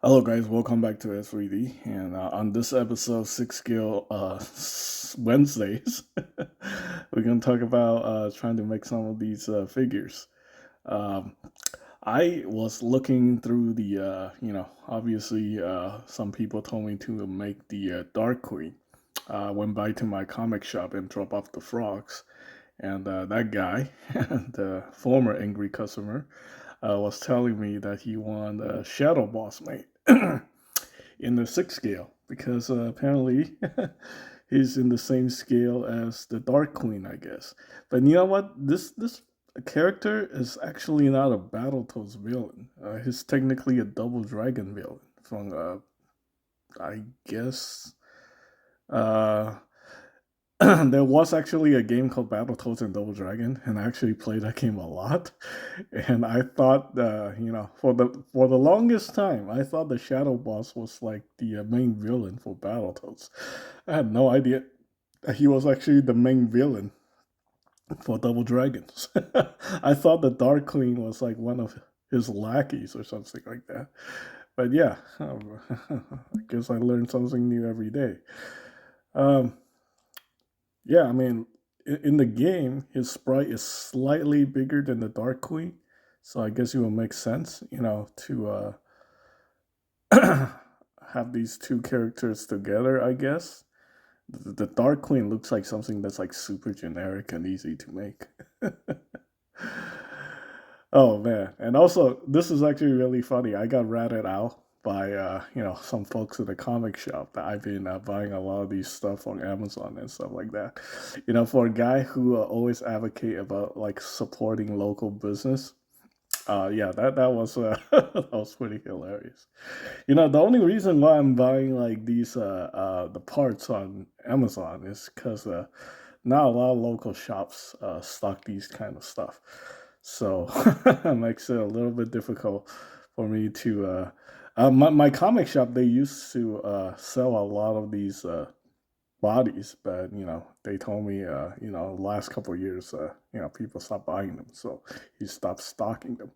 Hello, guys. Welcome back to S3D. And on this episode, Six Skill Wednesdays, we're gonna talk about trying to make some of these figures. Um, I was looking through the, obviously, some people told me to make the Dark Queen. Went by to my comic shop and drop off the frogs, and that guy, the former angry customer, was telling me that he wanted a Shadow Boss mate in the sixth scale because apparently he's in the same scale as the Dark Queen, I guess. But you know what? This character is actually not a Battletoads villain. He's technically a Double Dragon villain from I guess. Uh, there was actually a game called Battletoads and Double Dragon, and I actually played that game a lot. And I thought, for the longest time, I thought the Shadow Boss was like the main villain for Battletoads. I had no idea that he was actually the main villain for Double Dragons. I thought the Dark Queen was like one of his lackeys or something like that. But yeah, I guess I learned something new every day. Um, Yeah, I mean, in the game, his sprite is slightly bigger than the Dark Queen, so I guess it will make sense, to have these two characters together. I guess the Dark Queen looks like something that's like super generic and easy to make. Oh man! And also, this is actually really funny. I got ratted out by some folks at the comic shop that I've been buying a lot of these stuff on Amazon and stuff like that. For a guy who always advocate about like supporting local business. Yeah, that was that was pretty hilarious. The only reason why I'm buying like these the parts on Amazon is because not a lot of local shops stock these kind of stuff, so it makes it a little bit difficult for me to. My comic shop, they used to sell a lot of these bodies, but they told me last couple of years people stopped buying them, so he stopped stocking them.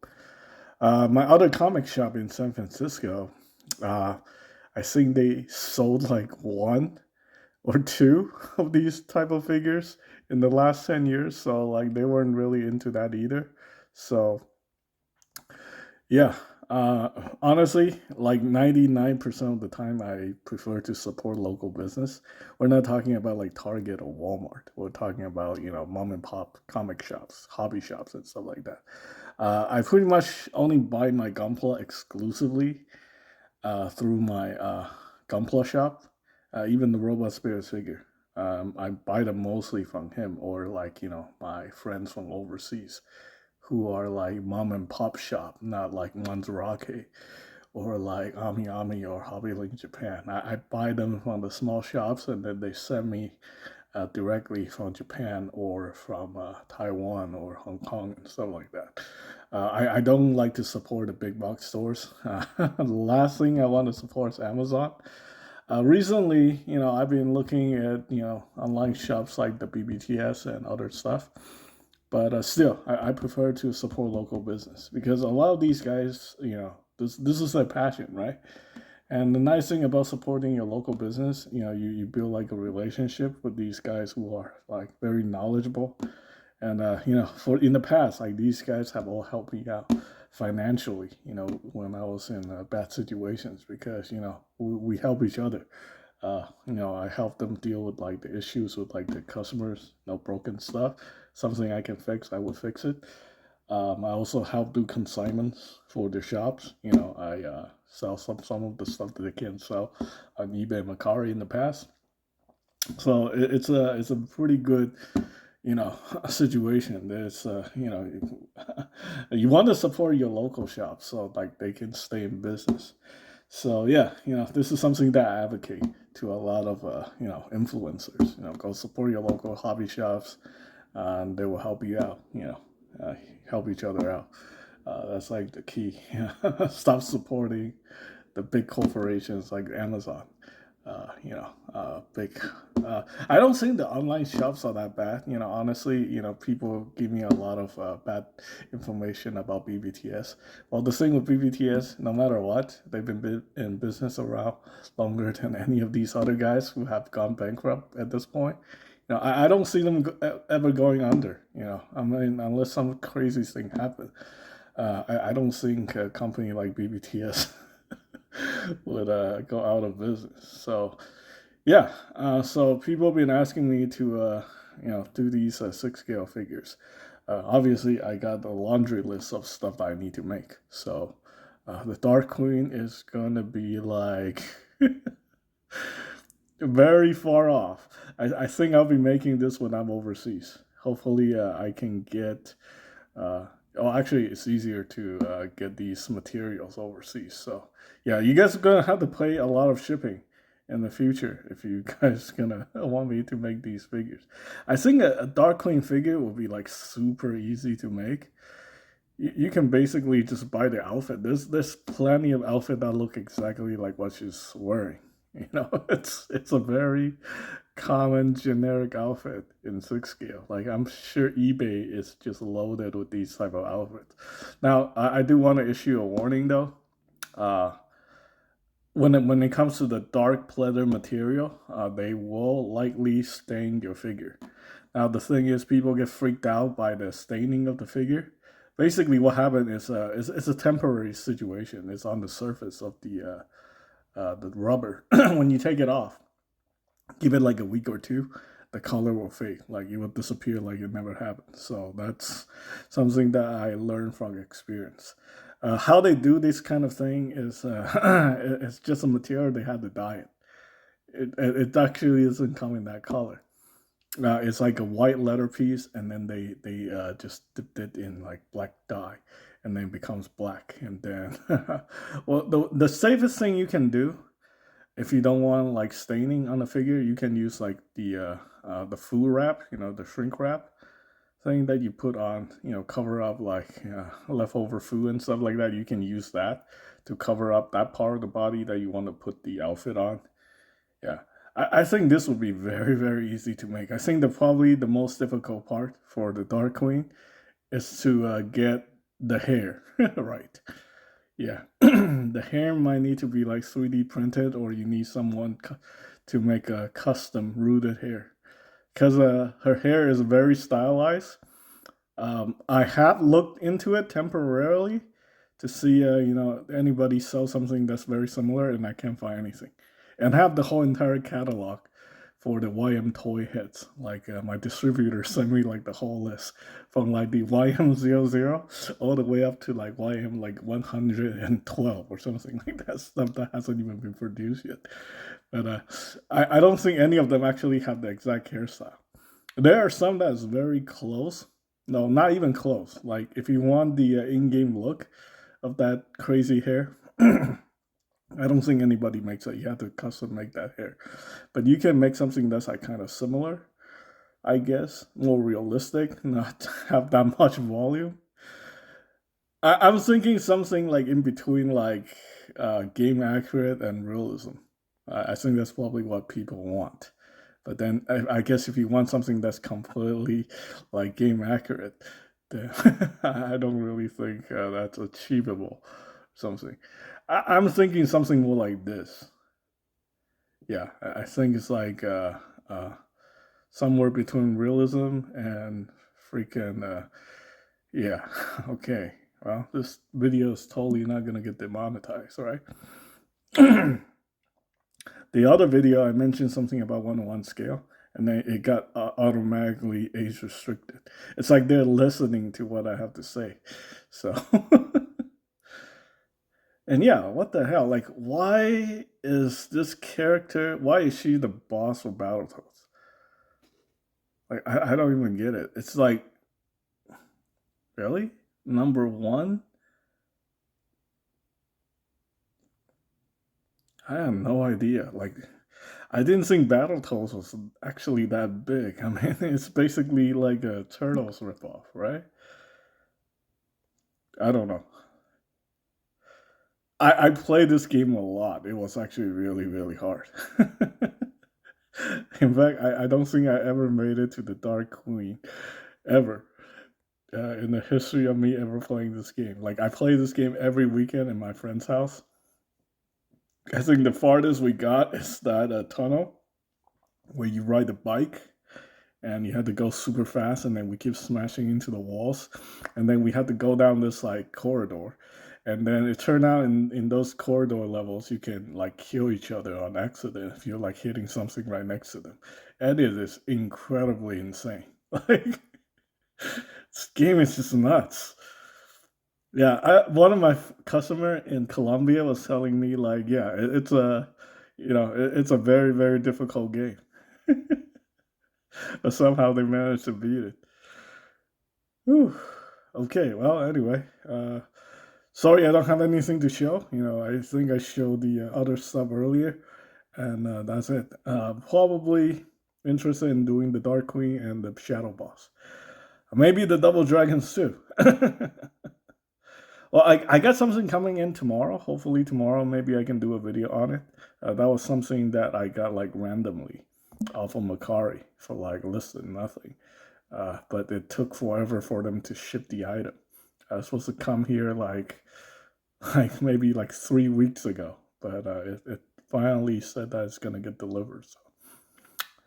My other comic shop in San Francisco, uh, I think they sold like one or two of these type of figures in the last 10 years, so like they weren't really into that either. So yeah, honestly, like 99% of the time I prefer to support local business. We're not talking about like Target or Walmart. We're talking about mom and pop comic shops, hobby shops, and stuff like that. I pretty much only buy my Gunpla exclusively through my Gunpla shop. Even the Robot Spirits figure, I buy them mostly from him or like my friends from overseas, who are like mom and pop shop, not like Manzarake or like Ami Ami or Hobby Link Japan. I buy them from the small shops and then they send me directly from Japan or from Taiwan or Hong Kong and stuff like that. I don't like to support the big box stores. The last thing I want to support is Amazon. Recently, I've been looking at online shops like the BBTS and other stuff, but still, I prefer to support local business because a lot of these guys, this is their passion, right? And the nice thing about supporting your local business, you build like a relationship with these guys who are like very knowledgeable. And for in the past, like these guys have all helped me out financially. When I was in bad situations because we help each other. I help them deal with like the issues with like the customers, broken stuff. Something I can fix, I would fix it. I also help do consignments for the shops. I sell some of the stuff that they can't sell on eBay and Mercari in the past. So it's a pretty good situation. There's you want to support your local shops so like they can stay in business. So yeah, this is something that I advocate to a lot of influencers. Go support your local hobby shops, and they will help you out. Uh, help each other out. That's like the key. Stop supporting the big corporations like Amazon. big. I don't think the online shops are that bad. Honestly, people give me a lot of bad information about BBTS. Well, the thing with BBTS, no matter what, they've been in business around longer than any of these other guys who have gone bankrupt at this point. I don't see them ever going under. I mean, unless some crazy thing happens. I don't think a company like BBTS would go out of business. So yeah, so people have been asking me to do these 6 scale figures. Obviously, I got a laundry list of stuff that I need to make. So the Dark Queen is gonna be like very far off. I think I'll be making this when I'm overseas. Hopefully, I can get. Uh, actually, it's easier to get these materials overseas. So, yeah, you guys are gonna have to pay a lot of shipping in the future if you guys gonna want me to make these figures. I think a Dark Queen figure will be like super easy to make. You can basically just buy the outfit. There's plenty of outfit that look exactly like what she's wearing. It's a very common generic outfit in 6 scale. Like I'm sure eBay is just loaded with these type of outfits. Now I do want to issue a warning though. Uh, when it comes to the dark pleather material, they will likely stain your figure. Now the thing is, people get freaked out by the staining of the figure. Basically, what happened is it's a temporary situation. It's on the surface of the rubber. When you take it off, give it like a week or two, the color will fade. Like it will disappear like it never happened. So that's something that I learned from experience. How they do this kind of thing is it's just a material they had to dye it. It actually isn't coming that color. It's like a white letter piece, and then they just dipped it in like black dye, and then it becomes black. And then, well, the safest thing you can do if you don't want like staining on the figure, you can use like the food wrap, the shrink wrap thing that you put on, cover up like leftover food and stuff like that. You can use that to cover up that part of the body that you want to put the outfit on. Yeah. I think this would be very, very easy to make. I think probably the most difficult part for the Dark Queen is to get the hair right. Yeah, the hair might need to be like 3D printed, or you need someone to make a custom rooted hair because her hair is very stylized. I have looked into it temporarily to see, anybody sell something that's very similar, and I can't find anything. And I have the whole entire catalog for the YM toy heads. Like my distributor sent me like the whole list from like the YM00 all the way up to like YM like 112 or something like that, stuff that hasn't even been produced yet. But I don't think any of them actually have the exact hairstyle. There are some that's very close. No, not even close. Like if you want the in-game look of that crazy hair, I don't think anybody makes it. You have to custom make that hair, but you can make something that's like kind of similar. I guess more realistic, not have that much volume. I'm thinking something like in between, like game accurate and realism. I think that's probably what people want. But then I guess if you want something that's completely like game accurate, then I don't really think that's achievable. Something. I'm thinking something more like this. Yeah, I think it's like somewhere between realism and freaking yeah. Okay. Well, this video is totally not gonna get demonetized, right? The other video I mentioned something about 1-to-1 scale, and then it got automatically age restricted. It's like they're listening to what I have to say. So, and yeah, what the hell? Like, why is this character? Why is she the boss of Battletoads? Like, I don't even get it. It's like, really? Number one? I have no idea. Like, I didn't think Battletoads was actually that big. I mean, it's basically like a Turtles ripoff, right? I don't know. I played this game a lot. It was actually really, really hard. In fact, I don't think I ever made it to the Dark Queen, ever, in the history of me ever playing this game. Like, I play this game every weekend in my friend's house. I think the farthest we got is that tunnel where you ride a bike and you had to go super fast, and then we keep smashing into the walls, and then we had to go down this like corridor, and then it turned out in those corridor levels you can like kill each other on accident if you're like hitting something right next to them, and it is incredibly insane. Like, this game is just nuts. Yeah, one of my customer in Colombia was telling me like, yeah, it's a, it's a very very difficult game, but somehow they managed to beat it. Whew. Okay, well, anyway, sorry I don't have anything to show. I think I showed the other stuff earlier, and that's it. Probably interested in doing the Dark Queen and the Shadow Boss. Maybe the Double Dragons too. Well, I got something coming in tomorrow. Hopefully tomorrow, maybe I can do a video on it. That was something that I got like randomly off of Macari for like less than nothing. But it took forever for them to ship the item. I was supposed to come here like like maybe like 3 weeks ago, but it finally said that it's gonna get delivered. So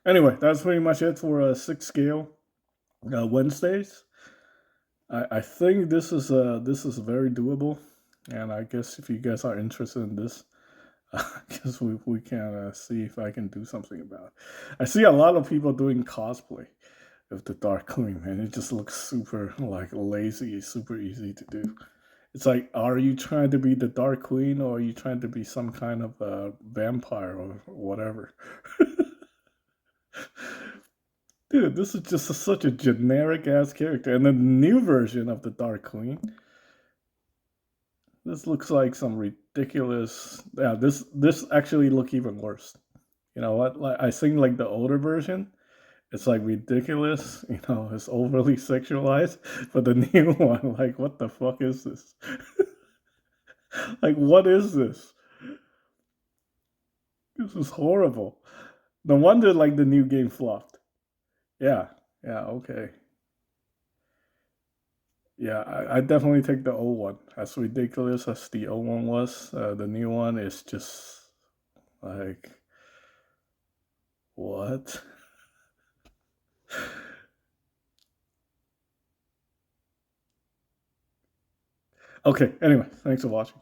anyway, that's pretty much it for 6 scale Wednesdays. I think this is very doable, and I guess if you guys are interested in this, I guess we can see if I can do something about it. I see a lot of people doing cosplay of the Dark Queen, and it just looks super like lazy, super easy to do. It's like, are you trying to be the Dark Queen, or are you trying to be some kind of vampire or whatever? Dude, this is just such a generic ass character. And the new version of the Dark Queen, this looks like some ridiculous. Yeah, this actually look even worse. You know what? Like, I think like the older version, it's like ridiculous. It's overly sexualized. But the new one, like, what the fuck is this? Like, what is this? This is horrible. No wonder like the new game flopped. Yeah, yeah, okay. Yeah, I definitely take the old one. As ridiculous as the old one was, the new one is just like, what? Okay, anyway, thanks for watching.